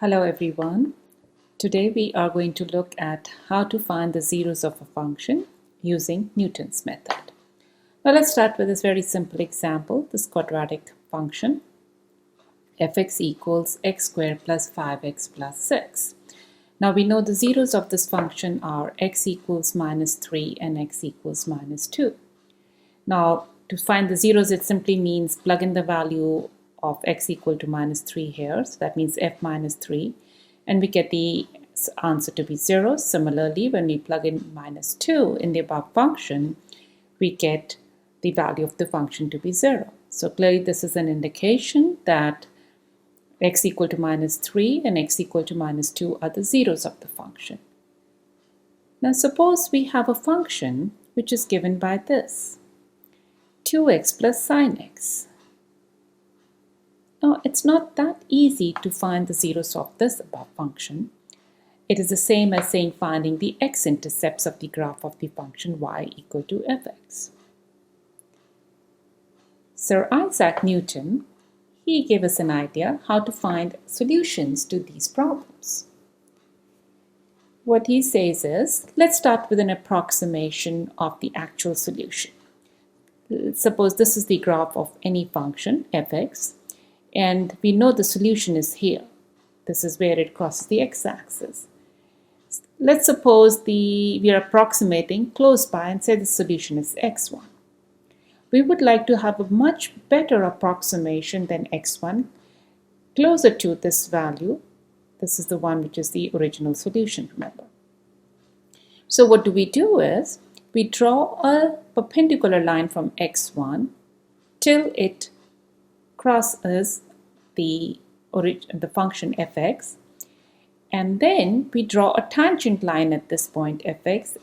Hello everyone. Today we are going to look at how to find the zeros of a function using Newton's method. Now let's start with this very simple example, this quadratic function fx equals x squared plus 5x plus 6. Now we know the zeros of this function are x equals minus 3 and x equals minus 2. Now to find the zeros, it simply means plug in the value of x equal to minus 3 here, so that means f minus 3, and we get the answer to be 0. Similarly, when we plug in minus 2 in the above function, we get the value of the function to be 0. So clearly this is an indication that x equal to minus 3 and x equal to minus 2 are the zeros of the function. Now suppose we have a function which is given by this, 2x plus sine x. Now, it's not that easy to find the zeros of this above function. It is the same as saying finding the x-intercepts of the graph of the function y equal to fx. Sir Isaac Newton, he gave us an idea how to find solutions to these problems. What he says is, let's start with an approximation of the actual solution. Suppose this is the graph of any function, fx, and we know the solution is here. This is where it crosses the x-axis. Let's suppose we are approximating close by and say the solution is x1. We would like to have a much better approximation than x1, closer to this value. This is the one which is the original solution, remember. So what do we do is, we draw a perpendicular line from x1 till it crosses the function fx, and then we draw a tangent line at this point fx,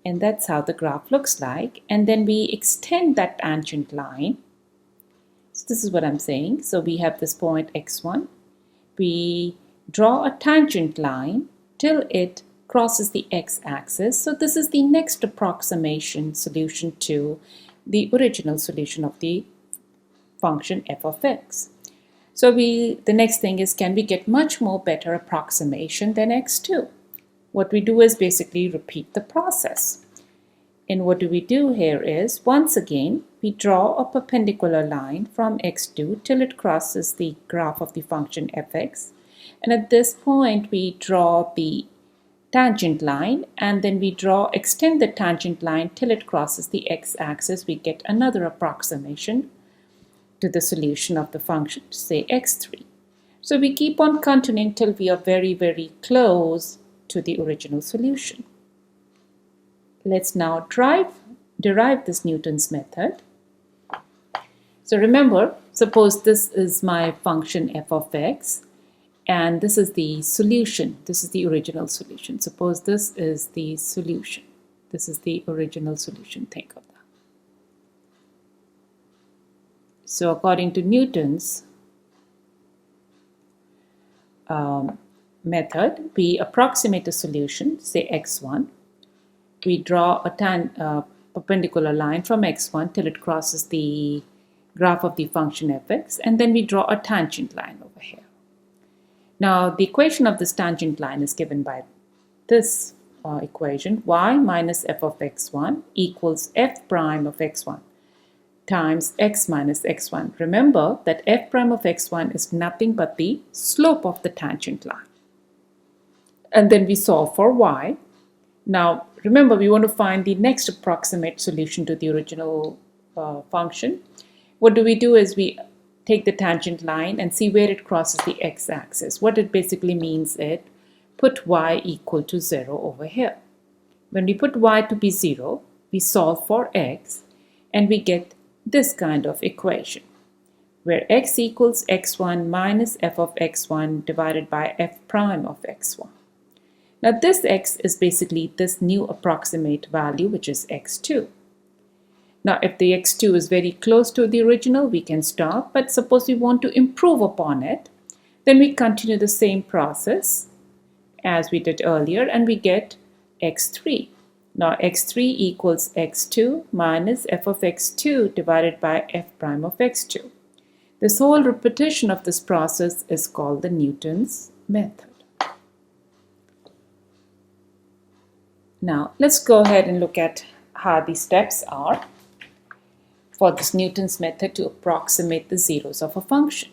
and that's how the graph looks like, and then we extend that tangent line. So this is what I'm saying. So we have this point x1, we draw a tangent line till it crosses the x-axis. So this is the next approximation solution to the original solution of the function f of x. So the next thing is, can we get much more better approximation than x2? What we do is basically repeat the process. And what do we do here is, once again, we draw a perpendicular line from x2 till it crosses the graph of the function fx. And at this point, we draw the tangent line, and then we extend the tangent line till it crosses the x-axis. We get another approximation to the solution of the function, say x3. So we keep on continuing till we are very, very close to the original solution. Let's now derive this Newton's method. So remember, suppose this is my function f of x, and this is the solution. This is the original solution. Suppose this is the solution. This is the original solution. Think of that. So according to Newton's method, we approximate a solution, say x1. We draw a perpendicular line from x1 till it crosses the graph of the function fx, and then we draw a tangent line over here. Now the equation of this tangent line is given by this equation, y minus f of x1 equals f prime of x1 times x minus x1. Remember that f prime of x1 is nothing but the slope of the tangent line. And then we solve for y. Now remember, we want to find the next approximate solution to the original function. What do? Is we take the tangent line and see where it crosses the x-axis. What it basically means is, put y equal to 0 over here. When we put y to be 0, we solve for x, and we get this kind of equation, where x equals x1 minus f of x1 divided by f prime of x1. Now this x is basically this new approximate value, which is x2. Now if the x2 is very close to the original, we can stop, but suppose we want to improve upon it, then we continue the same process as we did earlier, and we get x3. Now x3 equals x2 minus f of x2 divided by f prime of x2. This whole repetition of this process is called the Newton's method. Now let's go ahead and look at how the steps are for this Newton's method to approximate the zeros of a function.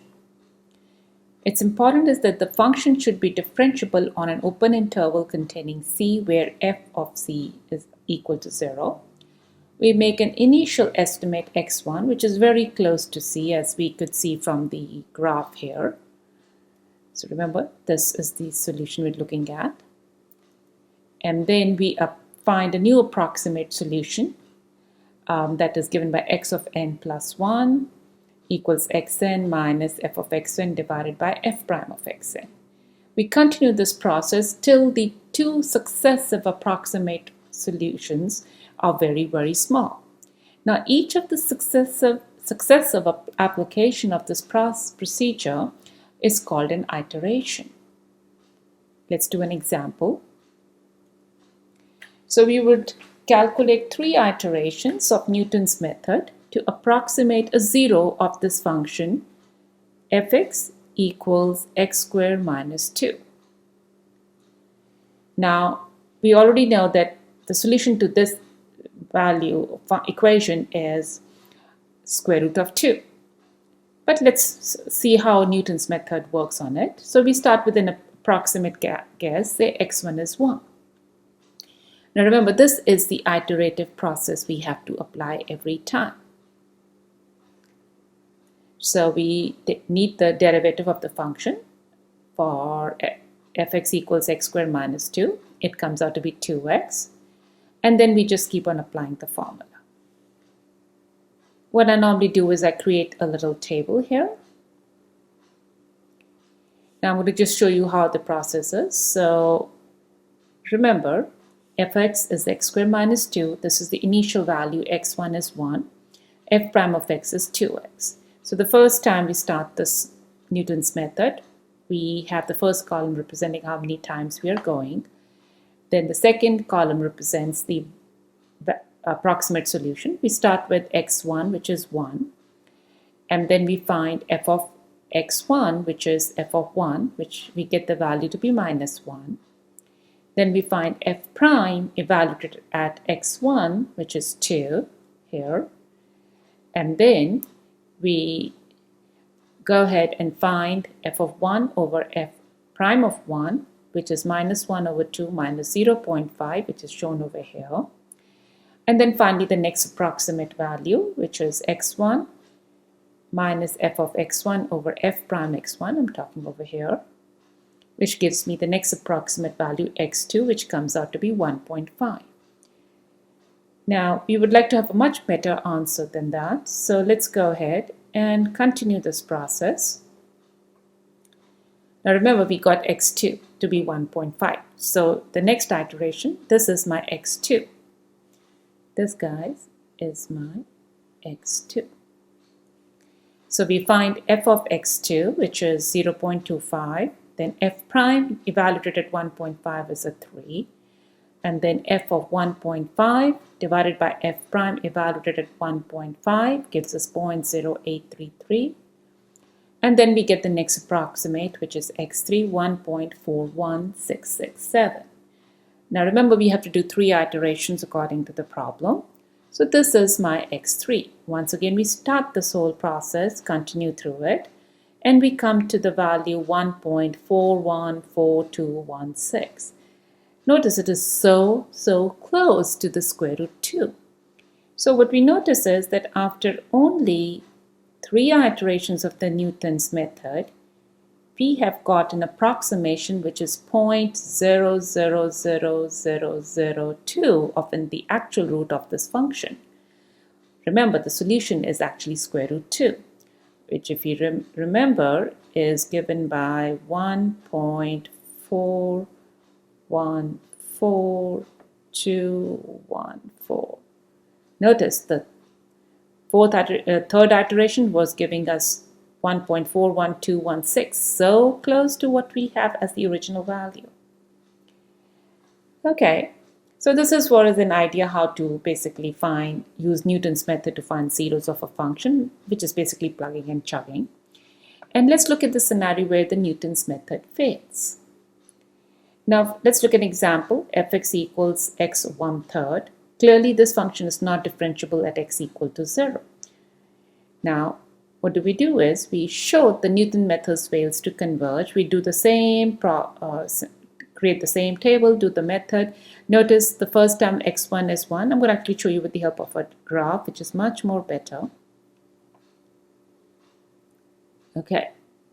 It's important is that the function should be differentiable on an open interval containing c where f of c is equal to 0. We make an initial estimate x1 which is very close to c as we could see from the graph here. So remember, this is the solution we're looking at. And then we find a new approximate solution that is given by x of n plus 1 equals xn minus f of xn divided by f prime of xn. We continue this process till the two successive approximate solutions are very, very small. Now each of the successive application of this procedure is called an iteration. Let's do an example. So we would calculate 3 iterations of Newton's method to approximate a zero of this function fx equals x squared minus 2. Now we already know that the solution to this value equation is square root of 2. But let's see how Newton's method works on it. So we start with an approximate guess, say x1 is 1. Now remember, this is the iterative process we have to apply every time. So we need the derivative of the function for fx equals x squared minus 2. It comes out to be 2x. And then we just keep on applying the formula. What I normally do is I create a little table here. Now I'm going to just show you how the process is. So remember, fx is x squared minus 2. This is the initial value. x1 is 1. F prime of x is 2x. So the first time we start this Newton's method, we have the first column representing how many times we are going. Then the second column represents the approximate solution. We start with x1, which is 1. And then we find f of x1, which is f of 1, which we get the value to be minus 1. Then we find f prime evaluated at x1, which is 2 here. And then we go ahead and find f of 1 over f prime of 1, which is minus 1 over 2 minus 0.5, which is shown over here. And then finally the next approximate value, which is x1 minus f of x1 over f prime x1, I'm talking over here, which gives me the next approximate value x2, which comes out to be 1.5. Now we would like to have a much better answer than that, so let's go ahead and continue this process. Now remember, we got x2 to be 1.5. So the next iteration, this is my x2. This, guys, is my x2. So we find f of x2, which is 0.25. Then f prime evaluated at 1.5 is a 3. And then f of 1.5 divided by f prime evaluated at 1.5 gives us 0.0833. And then we get the next approximate, which is x3, 1.41667. Now remember, we have to do 3 iterations according to the problem. So this is my x3. Once again, we start this whole process, continue through it, and we come to the value 1.414216. Notice it is so close to the square root 2. So what we notice is that after only 3 iterations of the Newton's method, we have got an approximation which is 0.000002 of the actual root of this function. Remember, the solution is actually square root 2, which if you remember is given by 1.414214. Notice the third iteration was giving us 1.41216, so close to what we have as the original value. Okay, so this is what is an idea how to basically use Newton's method to find zeros of a function, which is basically plugging and chugging. And let's look at the scenario where the Newton's method fails. Now let's look at an example, fx equals x 1/3. Clearly this function is not differentiable at x equal to 0. Now what do? Is we show the Newton method fails to converge. We do the same, create the same table, do the method. Notice the first time x1 is 1. I'm going to actually show you with the help of a graph, which is much more better. Okay,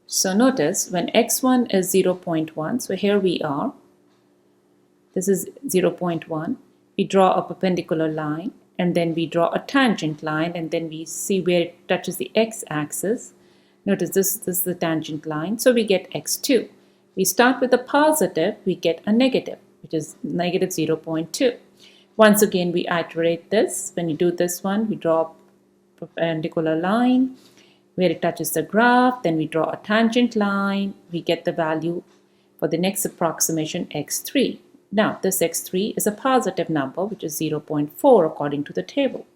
so notice when x1 is 0.1, so here we are, this is 0.1, we draw a perpendicular line and then we draw a tangent line and then we see where it touches the x-axis. Notice this is the tangent line, so we get x2. We start with a positive, we get a negative, which is negative 0.2. Once again, we iterate this. When you do this one, we draw a perpendicular line where it touches the graph, then we draw a tangent line, we get the value for the next approximation x3. Now this x3 is a positive number, which is 0.4 according to the table.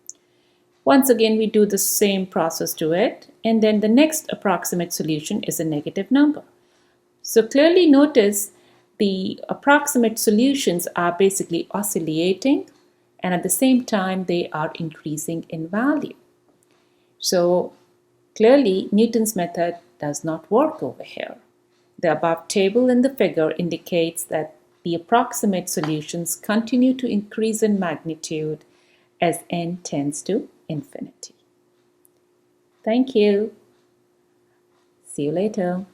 Once again, we do the same process to it, and then the next approximate solution is a negative number. So clearly notice the approximate solutions are basically oscillating, and at the same time they are increasing in value. So clearly, Newton's method does not work over here. The above table in the figure indicates that the approximate solutions continue to increase in magnitude as n tends to infinity. Thank you. See you later.